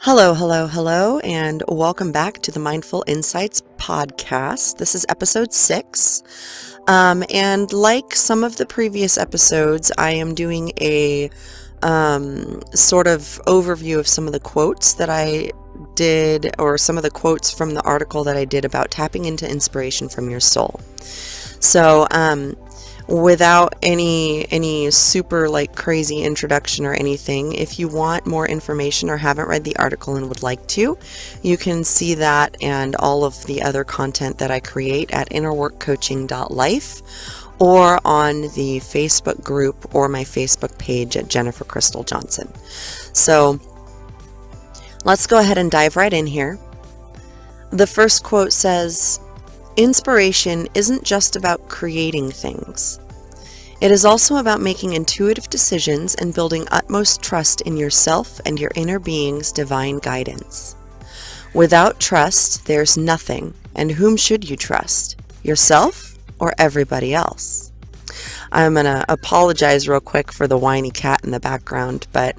Hello, hello, hello, and welcome back to the Mindful Insights podcast. This is episode 6. And like some of the previous episodes, I am doing a sort of overview of some of the quotes that I did, or some of the quotes from the article that I did about tapping into inspiration from your soul. So, without any super crazy introduction or anything, if you want more information or haven't read the article and would like to, you can see that and all of the other content that I create at innerworkcoaching.life or on the Facebook group or my Facebook page at Jennifer Crystal Johnson. So let's go ahead and dive right in here. The first quote says, "Inspiration isn't just about creating things. It is also about making intuitive decisions and building utmost trust in yourself and your inner being's divine guidance. Without trust, there's nothing, and whom should you trust? Yourself or everybody else?" I'm going to apologize real quick for the whiny cat in the background, but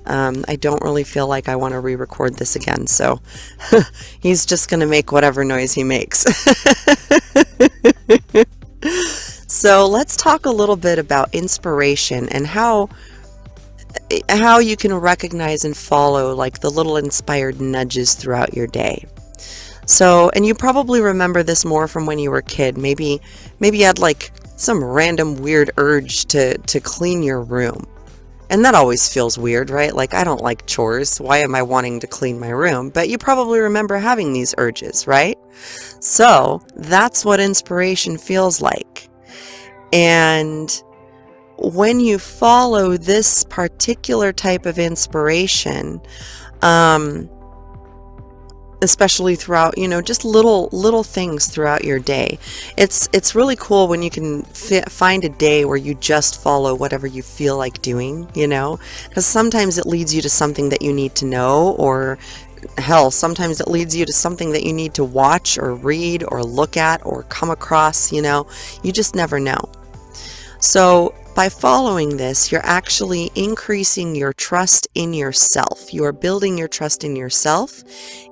I don't really feel like I want to re-record this again, so he's just going to make whatever noise he makes. So let's talk a little bit about inspiration and how you can recognize and follow the little inspired nudges throughout your day. So, and you probably remember this more from when you were a kid. Maybe you had some random weird urge to clean your room. And that always feels weird, right? I don't like chores. Why am I wanting to clean my room? But you probably remember having these urges, right? So that's what inspiration feels like. And when you follow this particular type of inspiration, especially throughout, just little things throughout your day, it's really cool when you can find a day where you just follow whatever you feel like doing, because sometimes it leads you to something that you need to know, or hell, sometimes it leads you to something that you need to watch or read or look at or come across, you just never know. So by following this, you're actually increasing your trust in yourself. You are building your trust in yourself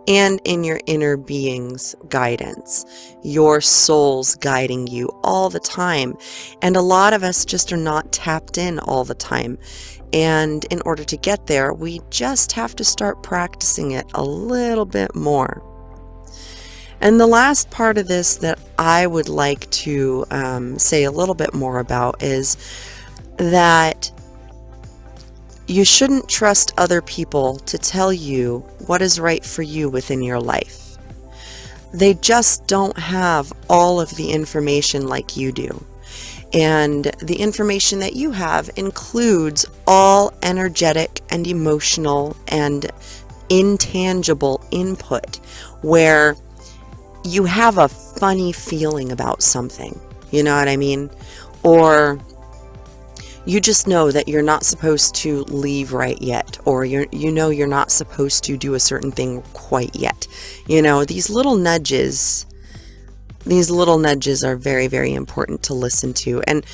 and in your inner being's guidance. Your soul's guiding you all the time. And a lot of us just are not tapped in all the time. And in order to get there, we just have to start practicing it a little bit more. And the last part of this that I would like to say a little bit more about is that you shouldn't trust other people to tell you what is right for you within your life. They just don't have all of the information like you do. And the information that you have includes all energetic and emotional and intangible input, where you have a funny feeling about something, you know what I mean? Or you just know that you're not supposed to leave right yet, or you're not supposed to do a certain thing quite yet. These little nudges are very, very important to listen to. And,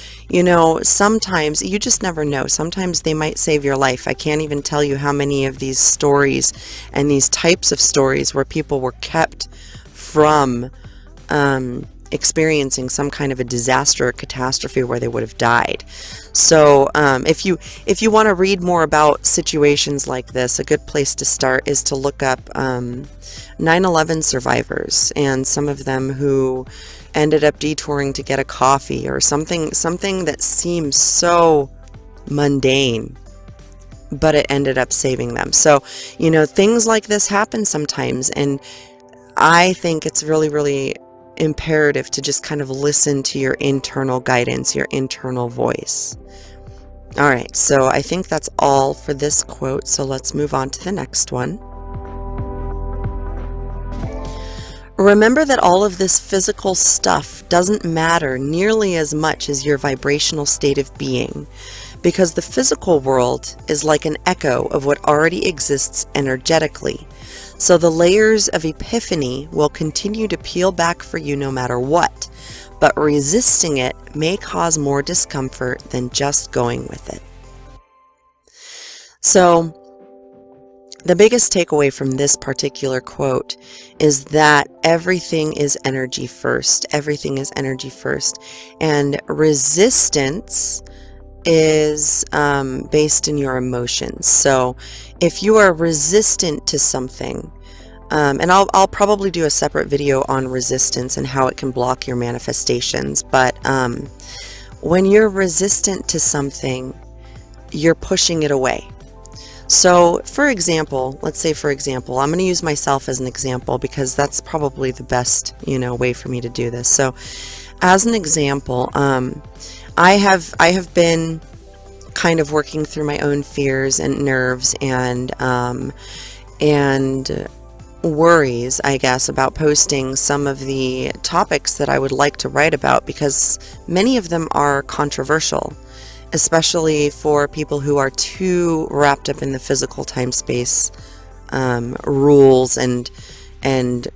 sometimes you just never know. Sometimes they might save your life. I can't even tell you how many of these stories and these types of stories where people were kept from experiencing some kind of a disaster or catastrophe where they would have died. So if you want to read more about situations like this, a good place to start is to look up 9/11 survivors, and some of them who ended up detouring to get a coffee or something that seems so mundane, but it ended up saving them. So things like this happen sometimes, and I think it's really, really imperative to just kind of listen to your internal guidance, your internal voice. All right, so I think that's all for this quote, so let's move on to the next one. "Remember that all of this physical stuff doesn't matter nearly as much as your vibrational state of being, because the physical world is like an echo of what already exists energetically. So the layers of epiphany will continue to peel back for you no matter what, but resisting it may cause more discomfort than just going with it." So The biggest takeaway from this particular quote is that everything is energy first. Everything is energy first. And resistance is based in your emotions. So if you are resistant to something, and I'll probably do a separate video on resistance and how it can block your manifestations, but when you're resistant to something, you're pushing it away. So for example, let's say for example, I'm going to use myself as an example because that's probably the best, way for me to do this. So as an example, I have been kind of working through my own fears and nerves and worries, I guess, about posting some of the topics that I would like to write about, because many of them are controversial, especially for people who are too wrapped up in the physical time-space rules and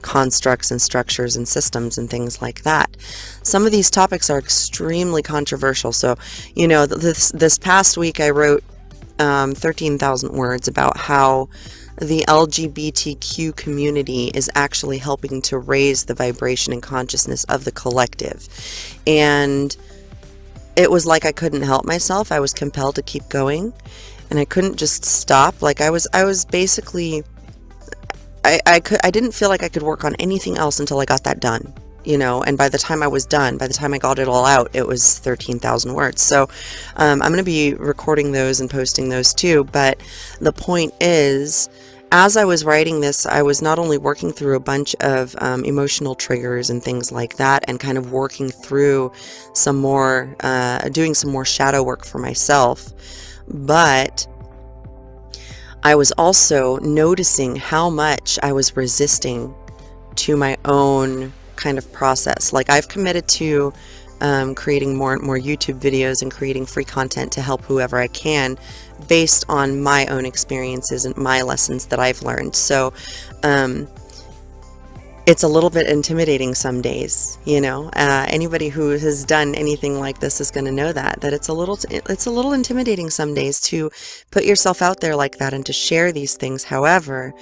constructs and structures and systems and things like that. Some of these topics are extremely controversial. So, this past week I wrote 13,000 words about how the LGBTQ community is actually helping to raise the vibration and consciousness of the collective. And it was like I couldn't help myself. I was compelled to keep going, and I couldn't just stop. Like I was basically, I didn't feel like I could work on anything else until I got that done, and by the time I was done, by the time I got it all out, it was 13,000 words. So I'm going to be recording those and posting those too. But the point is, as I was writing this, I was not only working through a bunch of emotional triggers and things like that, and kind of working through some more, doing some more shadow work for myself, but I was also noticing how much I was resisting to my own kind of process. Like I've committed to creating more and more YouTube videos and creating free content to help whoever I can based on my own experiences and my lessons that I've learned. So it's a little bit intimidating some days, anybody who has done anything like this is going to know that it's a little intimidating some days to put yourself out there like that and to share these things. However,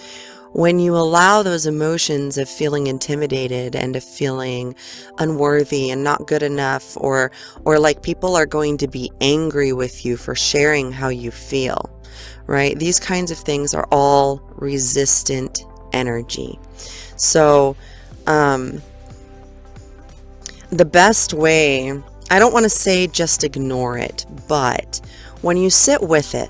when you allow those emotions of feeling intimidated and of feeling unworthy and not good enough, or like people are going to be angry with you for sharing how you feel, right? These kinds of things are all resistant energy. So the best way, I don't want to say just ignore it, but when you sit with it,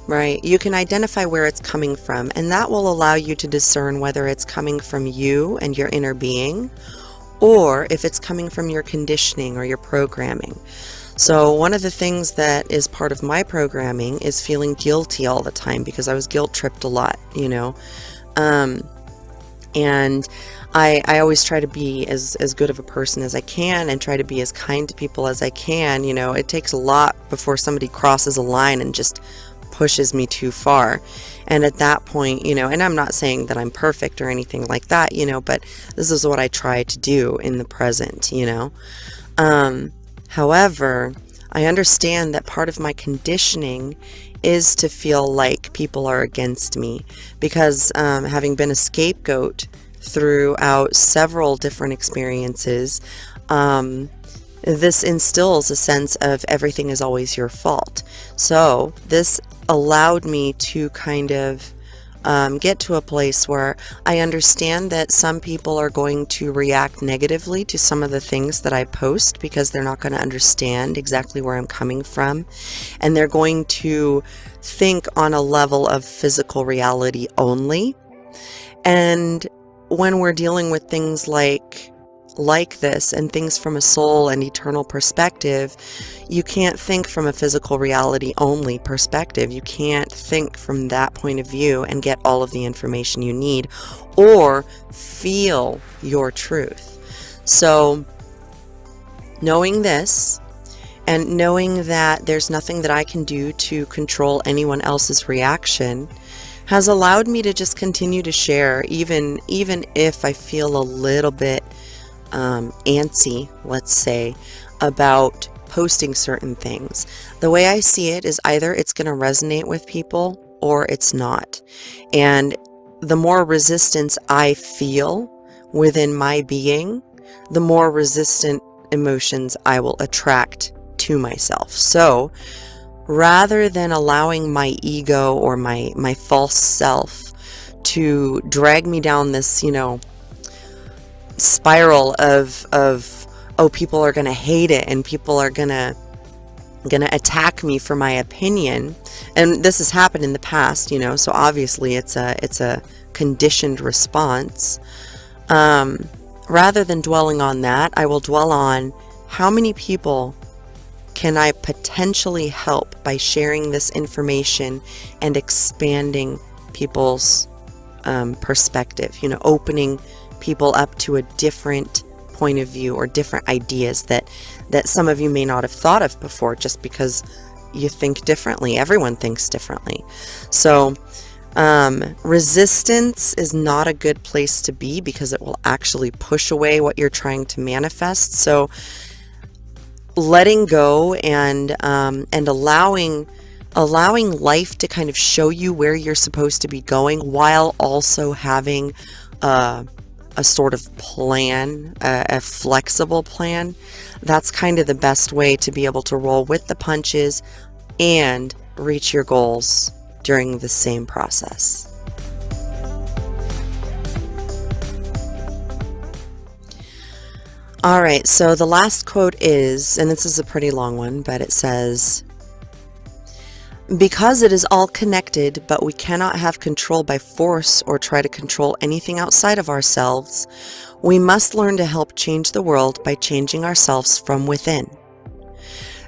right, you can identify where it's coming from, and that will allow you to discern whether it's coming from you and your inner being, or if it's coming from your conditioning or your programming. So one of the things that is part of my programming is feeling guilty all the time, because I was guilt tripped a lot, and I always try to be as good of a person as I can and try to be as kind to people as I can. It takes a lot before somebody crosses a line and just pushes me too far. And at that point, and I'm not saying that I'm perfect or anything like that, but this is what I try to do in the present, However, I understand that part of my conditioning is to feel like people are against me, because having been a scapegoat throughout several different experiences, this instills a sense of everything is always your fault. So this allowed me to kind of get to a place where I understand that some people are going to react negatively to some of the things that I post, because they're not going to understand exactly where I'm coming from, and they're going to think on a level of physical reality only. And when we're dealing with things like this and things from a soul and eternal perspective, you can't think from a physical reality only perspective. You can't think from that point of view and get all of the information you need or feel your truth. So knowing this, and knowing that there's nothing that I can do to control anyone else's reaction, has allowed me to just continue to share, even if I feel a little bit antsy, let's say, about posting certain things. The way I see it is either it's going to resonate with people or it's not. And the more resistance I feel within my being, the more resistant emotions I will attract to myself. So rather than allowing my ego or my false self to drag me down this, spiral of oh, people are going to hate it and people are going to attack me for my opinion. And this has happened in the past, so obviously it's a conditioned response. Rather than dwelling on that, I will dwell on how many people can I potentially help by sharing this information and expanding people's perspective, opening people up to a different point of view or different ideas that some of you may not have thought of before, just because you think differently. Everyone thinks differently. So resistance is not a good place to be, because it will actually push away what you're trying to manifest. So letting go and allowing life to kind of show you where you're supposed to be going, while also having a sort of plan, a flexible plan. That's kind of the best way to be able to roll with the punches and reach your goals during the same process. All right, so the last quote is, and this is a pretty long one, but it says, "Because it is all connected, but we cannot have control by force or try to control anything outside of ourselves, we must learn to help change the world by changing ourselves from within.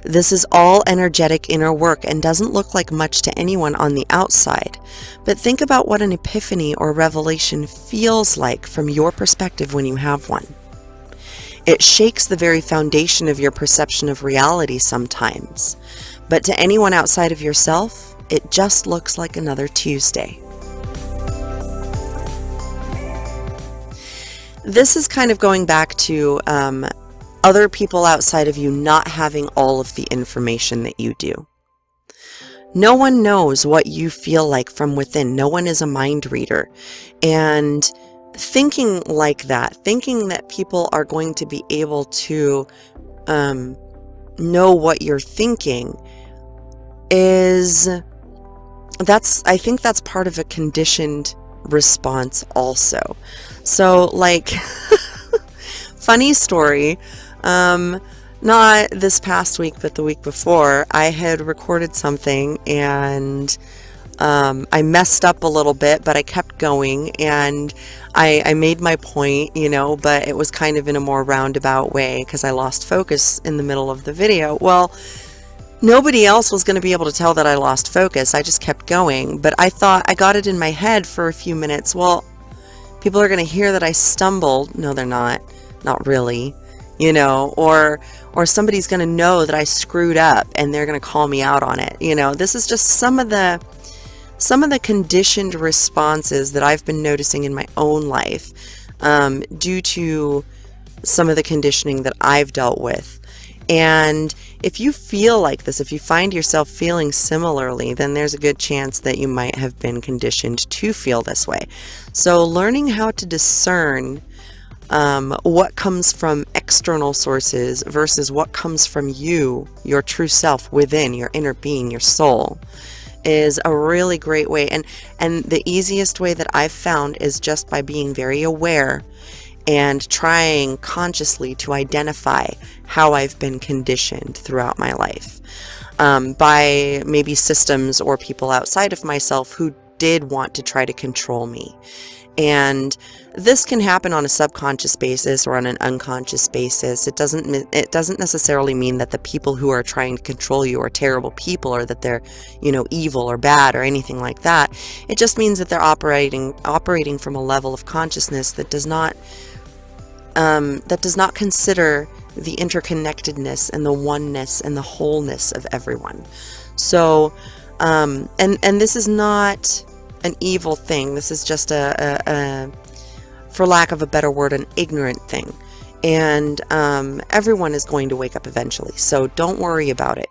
This is all energetic inner work and doesn't look like much to anyone on the outside, but think about what an epiphany or revelation feels like from your perspective when you have one. It shakes the very foundation of your perception of reality sometimes. But to anyone outside of yourself, it just looks like another Tuesday." This is kind of going back to other people outside of you not having all of the information that you do. No one knows what you feel like from within. No one is a mind reader. And thinking like that, thinking that people are going to be able to know what you're thinking, I think that's part of a conditioned response also. So like, funny story, not this past week, but the week before, I had recorded something and I messed up a little bit, but I kept going and I made my point, but it was kind of in a more roundabout way because I lost focus in the middle of the video. Well, nobody else was going to be able to tell that I lost focus. I just kept going, but I thought I got it in my head for a few minutes. Well, people are going to hear that I stumbled. No, they're not really, or somebody's going to know that I screwed up and they're going to call me out on it. This is just some of the conditioned responses that I've been noticing in my own life, due to some of the conditioning that I've dealt with. And if you feel like this, if you find yourself feeling similarly, then there's a good chance that you might have been conditioned to feel this way. So learning how to discern what comes from external sources versus what comes from you, your true self within, your inner being, your soul, is a really great way. And the easiest way that I've found is just by being very aware and trying consciously to identify how I've been conditioned throughout my life, by maybe systems or people outside of myself who did want to try to control me. And this can happen on a subconscious basis or on an unconscious basis. It doesn't necessarily mean that the people who are trying to control you are terrible people, or that they're, evil or bad or anything like that. It just means that they're operating from a level of consciousness that does not consider the interconnectedness and the oneness and the wholeness of everyone. So, and this is not an evil thing. This is just a for lack of a better word, an ignorant thing. And everyone is going to wake up eventually. So don't worry about it,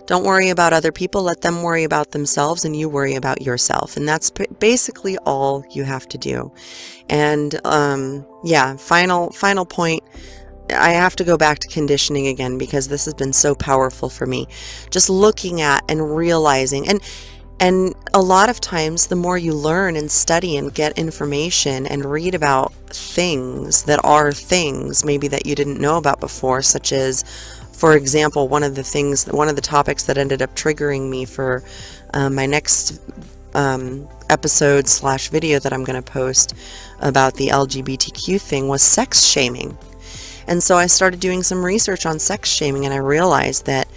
Don't worry about other people. Let them worry about themselves, and you worry about yourself. And that's basically all you have to do. And yeah, final point. I have to go back to conditioning again, because this has been so powerful for me. Just looking at and realizing, and a lot of times the more you learn and study and get information and read about things that are things maybe that you didn't know about before, such as, for example, one of the topics that ended up triggering me for my next episode / video that I'm going to post about the LGBTQ thing was sex shaming. And so I started doing some research on sex shaming, and I realized that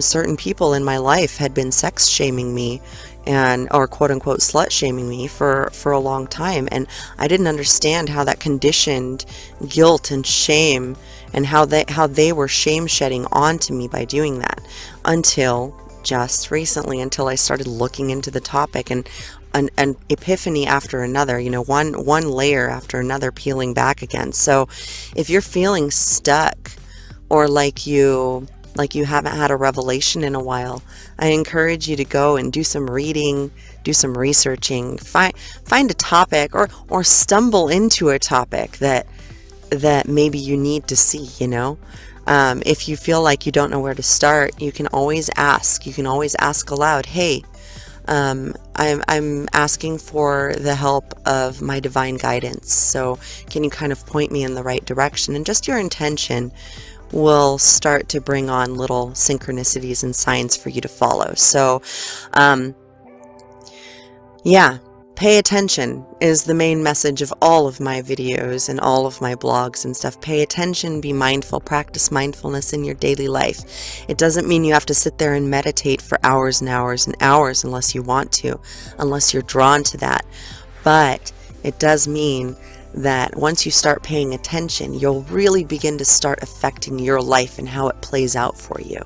certain people in my life had been sex shaming me or quote unquote slut shaming me for a long time. And I didn't understand how that conditioned guilt and shame, and how they were shame shedding onto me by doing that, until just recently, until I started looking into the topic, and an epiphany after another, one layer after another peeling back again. So if you're feeling stuck, or like you haven't had a revelation in a while, I encourage you to go and do some reading, do some researching, find a topic, or stumble into a topic that maybe you need to see. If you feel like you don't know where to start, you can always ask. You can always ask aloud, hey, I'm asking for the help of my divine guidance. So can you kind of point me in the right direction? And just your intention will start to bring on little synchronicities and signs for you to follow. So, yeah, pay attention is the main message of all of my videos and all of my blogs and stuff. Pay attention, be mindful, practice mindfulness in your daily life. It doesn't mean you have to sit there and meditate for hours and hours and hours unless you want to, unless you're drawn to that. But it does mean that once you start paying attention, you'll really begin to start affecting your life and how it plays out for you.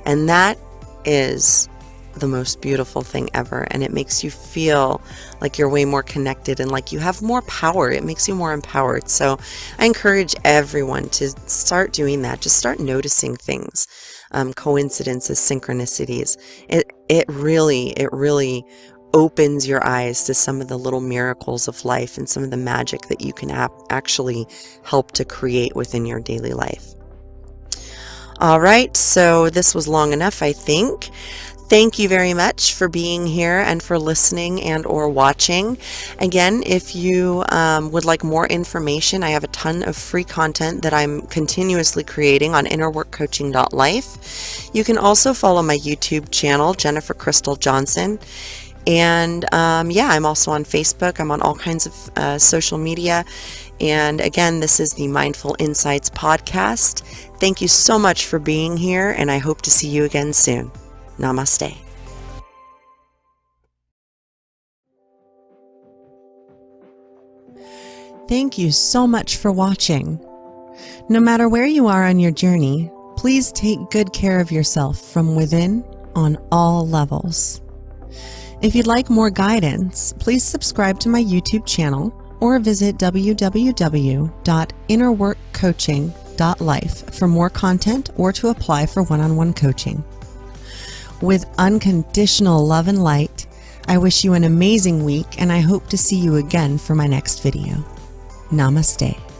And that is the most beautiful thing ever. And it makes you feel like you're way more connected and like you have more power. It makes you more empowered. So I encourage everyone to start doing that. Just start noticing things, coincidences, synchronicities. It really opens your eyes to some of the little miracles of life and some of the magic that you can actually help to create within your daily life. All right, so this was long enough, I think. Thank you very much for being here and for listening and or watching. Again, if you would like more information, I have a ton of free content that I'm continuously creating on innerworkcoaching.life. You can also follow my YouTube channel, Jennifer Crystal Johnson. And yeah, I'm also on Facebook. I'm on all kinds of social media. And again, this is the Mindful Insights podcast. Thank you so much for being here, and I hope to see you again soon. Namaste. Thank you so much for watching. No matter where you are on your journey, please take good care of yourself from within on all levels. If you'd like more guidance, please subscribe to my YouTube channel or visit www.innerworkcoaching.life for more content or to apply for one-on-one coaching. With unconditional love and light, I wish you an amazing week, and I hope to see you again for my next video. Namaste.